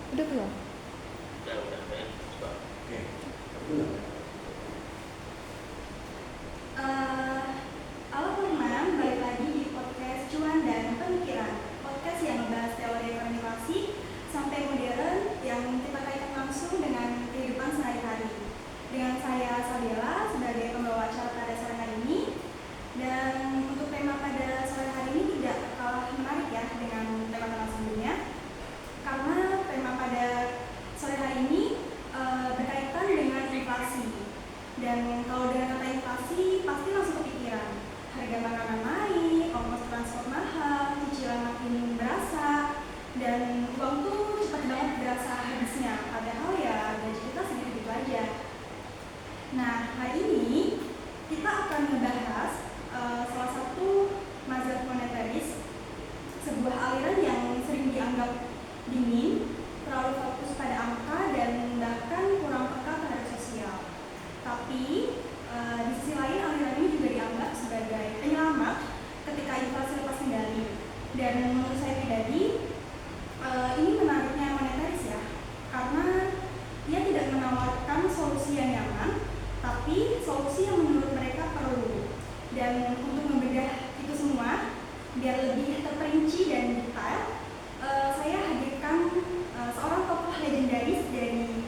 Udah belum? Udah ya. Coba. Oke. Udah. Halo teman, balik lagi di podcast Cuan dan Pemikiran. Podcast yang membahas teori ekonomi sampai modern yang kita kaitkan langsung dengan kehidupan sehari-hari. Dengan saya Sabella sebagai pembawa acara pada sore hari ini. Dan untuk tema pada sore hari ini tidak kalah menarik ya dengan tema-tema sebelumnya. Karena tema pada sore hari ini berkaitan dengan inflasi. Dan kalau dengan kata inflasi pasti langsung kepikiran harga makanan naik, ongkos transport mahal, cicilan makin berasa, dan uang tuh cepat banget berasa habisnya. Padahal ya gaji kita segitu-gitu aja. Nah, hari ini kita akan membahas salah satu mazhab monetaris, sebuah aliran yang sering dianggap dingin, terlalu fokus pada angka dan bahkan kurang peka terhadap sosial. Tapi di sisi lain aliran ini juga dianggap sebagai penyelamat ketika inflasi lepas kendali. Dan menurut saya pribadi ini menariknya monetaris ya, karena dia tidak menawarkan solusi yang nyaman, tapi solusi yang menurut mereka perlu. Dan untuk membedah itu semua biar lebih terperinci dan detail, saya hadirkan seorang tokoh legendaris dari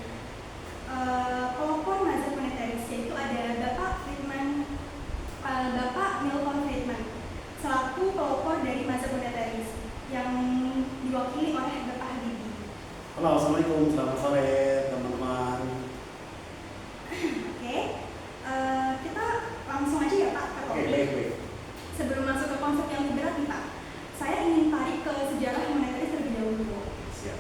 pelopor mazhab monetaris, yaitu ada Bapak Milton Friedman selaku pelopor dari mazhab monetaris yang diwakili oleh Bapak Habibie. Halo, assalamualaikum, selamat sore teman-teman. Oke, kita langsung aja ya Pak ke Oke, topik. baik. Sebelum masuk ke konsep yang lebih berat nih Pak, saya ingin tarik ke sejarah monetaris terlebih dahulu. Siap.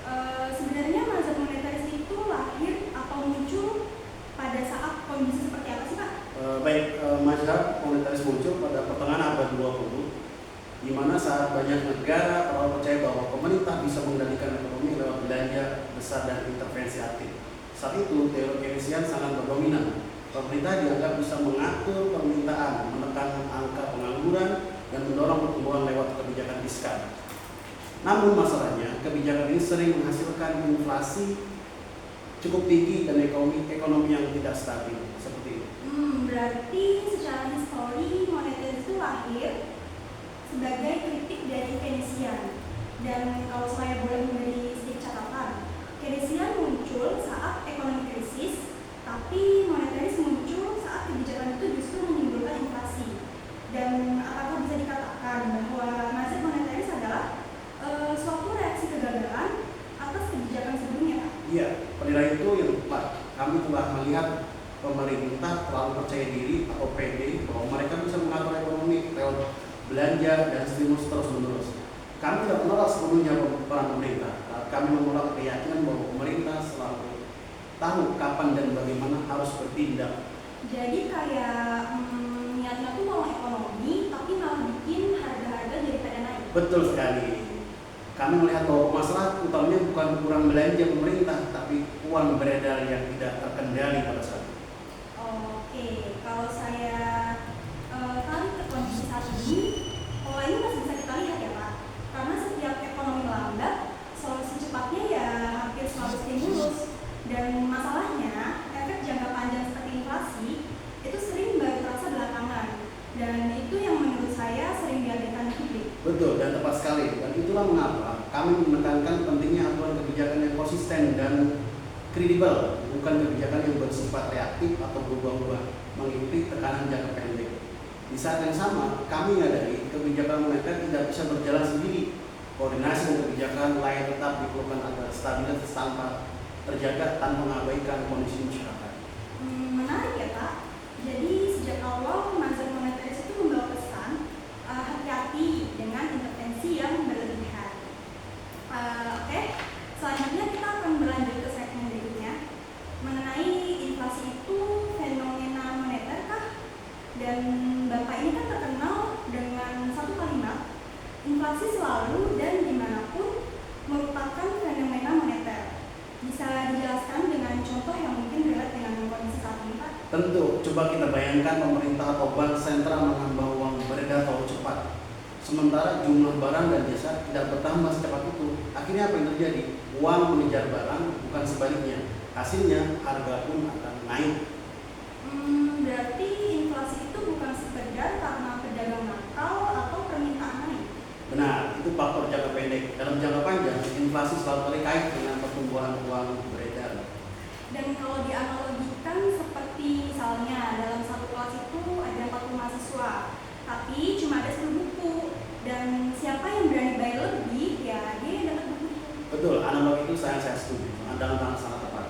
Sebenarnya mazhab monetaris itu lahir atau muncul pada saat kondisi seperti apa sih Pak? Mazhab monetaris muncul pada pertengahan abad 20, di mana saat banyak negara terlalu percaya bahwa pemerintah bisa mengendalikan ekonomi lewat belanja besar dan intervensi aktif. Saat itu, teori Keynesian sangat berdominan. Pemerintah dianggap bisa mengatur permintaan, menekan angka pengangguran, dan mendorong pertumbuhan lewat kebijakan fiskal. Namun masalahnya, kebijakan ini sering menghasilkan inflasi cukup tinggi dan ekonomi yang tidak stabil, seperti itu. Berarti secara histori monetaris itu lahir sebagai kritik dari Keynesian. Dan kalau saya boleh memberi sedikit catatan, Keynesian muncul saat ekonomi krisis, tapi monetaris muncul saat kebijakan itu justru menimbulkan inflasi. Dan apakah bisa dikatakan bahwa mazhab monetaris adalah suatu reaksi kegagalan atas kebijakan sebelumnya, Pak? Iya, penilaian itu yang tepat. Kami telah melihat pemerintah terlalu percaya diri atau pede bahwa mereka bisa mengatur ekonomi lewat belanja dan stimulus terus-menerus. Kami tidak menolak sepenuhnya peran pemerintah. Kami menolak keyakinan bahwa pemerintah selalu tahu kapan dan bagaimana harus bertindak. Jadi kayak niatnya tuh mau ekonomi, tapi malah bikin harga-harga jadi pada naik. Betul sekali. Kami melihat bahwa masalah utamanya bukan kurang belanja pemerintah, tapi uang beredar yang tidak terkendali pada saat itu. Oke, kalau saya tarik ke kondisi saat ini, pola ini masih bisa kita lihat ya Pak. Karena setiap ekonomi melambat, solusi cepatnya ya hampir selalu stimulus. Dan masalahnya, efek jangka panjang seperti inflasi itu sering baru terasa belakangan. Dan itu yang menurut saya sering diabaikan publik. Betul dan tepat sekali. Dan itulah mengapa kami menekankan pentingnya aturan kebijakan yang konsisten dan kredibel, bukan kebijakan yang bersifat reaktif atau berubah-ubah mengikuti tekanan jangka pendek. Di saat yang sama, kami menyadari kebijakan moneter tidak bisa berjalan sendiri. Koordinasi dan kebijakan lain tetap diperlukan agar stabilitas tanpa terjaga tanpa mengabaikan kondisi masyarakat. Menarik ya Pak. Jadi sejak awal mazhab monetaris itu membawa pesan hati-hati dengan intervensi yang berlebihan. Oke, selanjutnya kita akan berlanjut ke segmen berikutnya mengenai inflasi itu fenomena moneter kah? Dan Bapak ini kan terkenal dengan satu kalimat, inflasi selalu dan dimanapun merupakan fenomena moneter. Bisa dijelaskan dengan contoh yang mungkin relate dengan kondisi saat ini Pak? Tentu, coba kita bayangkan pemerintah atau bank sentral menambah uang beredar terlalu cepat. Sementara jumlah barang dan jasa tidak bertambah secepat itu. Akhirnya apa yang terjadi? uang mengejar barang, bukan sebaliknya. Hasilnya harga pun akan naik. Berarti inflasi itu bukan sekedar karena pedagang nakal atau permintaan naik. Benar, itu faktor jangka pendek. Dalam jangka panjang, inflasi selalu terkait dengan pertumbuhan uang beredar. Dan kalau dianalogikan seperti misalnya dalam satu kelas itu ada 40 mahasiswa, tapi cuma ada 10 buku. Dan siapa yang berani bayar lebih, ya dia yang dapat buku itu. Betul, analogi itu saya setuju. Anda sangat tepat.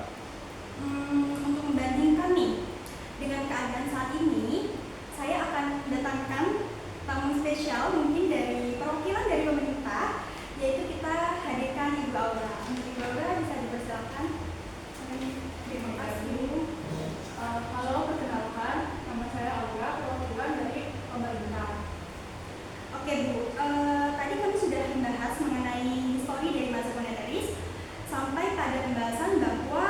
Untuk membandingkan nih, dengan keadaan saat ini, saya akan datangkan tamu spesial mungkin dari perwakilan dari pemerintah, yaitu kita hadirkan Ibu Aura. Ibu Aura bisa dipersilakan. Terima kasih. Halo, perkenalkan, nama saya Aura, perwakilan dari pemerintah. Oke Bu, tadi kami sudah membahas mengenai histori dari masa monetaris sampai pada pembahasan bahwa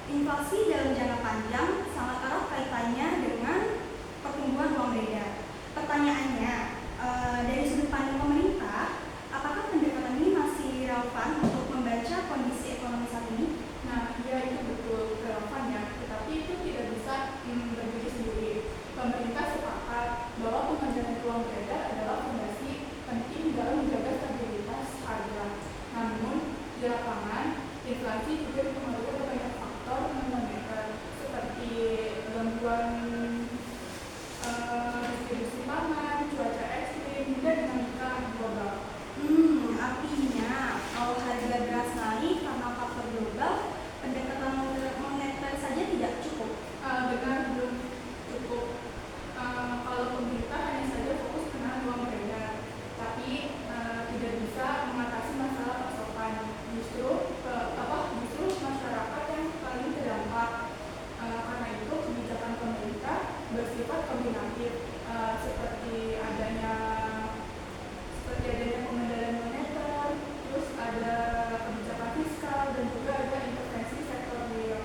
inflasi dalam jangka panjang sangat erat kaitannya dengan pertumbuhan uang beredar. Pertanyaannya, dari sudut pandang pemerintah, apakah pendekatan ini masih relevan untuk membaca kondisi ekonomi saat ini? Nah, ya itu betul relevan ya, tetapi itu tidak bisa berdiri sendiri. Pemerintah sepakat bahwa pemandangan uang beredar adalah fondasi penting dalam menjaga stabilitas harga. Namun, di lapangan, inflasi juga dipengaruhi oleh banyak faktor non-moneter seperti gangguan distribusi pangan, cuaca ekstrim, hingga dinamika global. Artinya kalau harga beras naik karena faktor global, pendekatan moneter saja tidak cukup. Benar, belum cukup. Kalau pemerintah hanya saja fokus menahan uang beredar, tapi tidak bisa mengatasi masalah pasokan. Justru masyarakat yang paling terdampak. Karena itu kebijakan pemerintah bersifat kombinatif, seperti adanya pengendalian moneter, terus ada kebijakan fiskal dan juga ada intervensi sektor real.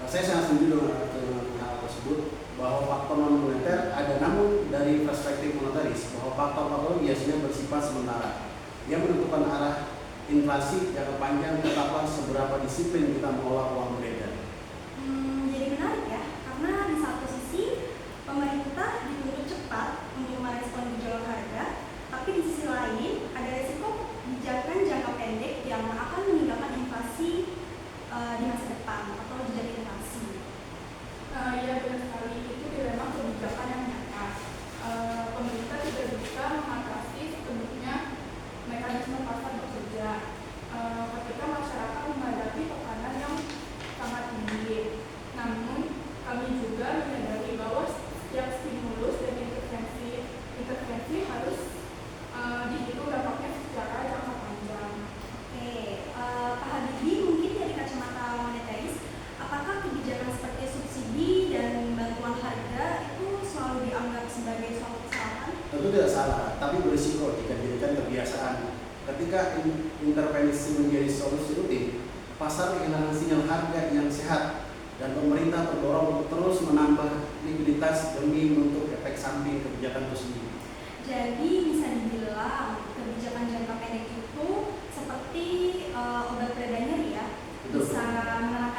Saya sangat setuju dengan hal tersebut bahwa faktor non moneter ada, namun dari perspektif monetaris bahwa faktor-faktor biasanya bersifat sementara. Yang menentukan arah inflasi jangka panjang tetaplah seberapa disiplin kita mengelola uang beredar. Jadi menarik ya, karena di satu sisi pemerintah dituntut cepat untuk merespon gejolak harga, tapi di sisi lain ada resiko kebijakan jangka pendek yang akan meninggalkan inflasi di masa depan atau jejak inflasi. Ya benar sekali, itu dilema kebijakan yang nyata. Pemerintah tidak bisa mengatasi sepenuhnya mekanisme pasar bekerja ketika masyarakat menghadapi tekanan yang sangat tinggi. Namun kami juga menyadari bahwa setiap stimulus dan intervensi harus dihitung dampaknya secara jangka panjang. Oke, Pak Habibie, mungkin dari kacamata monetaris, apakah kebijakan seperti subsidi dan bantuan harga itu selalu dianggap sebagai suatu kesalahan? Tentu tidak salah, tapi berisiko jika dijadikan kebiasaan. Ketika intervensi menjadi solusi rutin, pasar kehilangan sinyal harga yang sehat dan pemerintah terdorong untuk terus menambah likuiditas demi menutup efek samping kebijakan itu sendiri. Jadi bisa dibilang kebijakan jangka pendek itu seperti obat reda nyeri ya, Betul. bisa menenangkan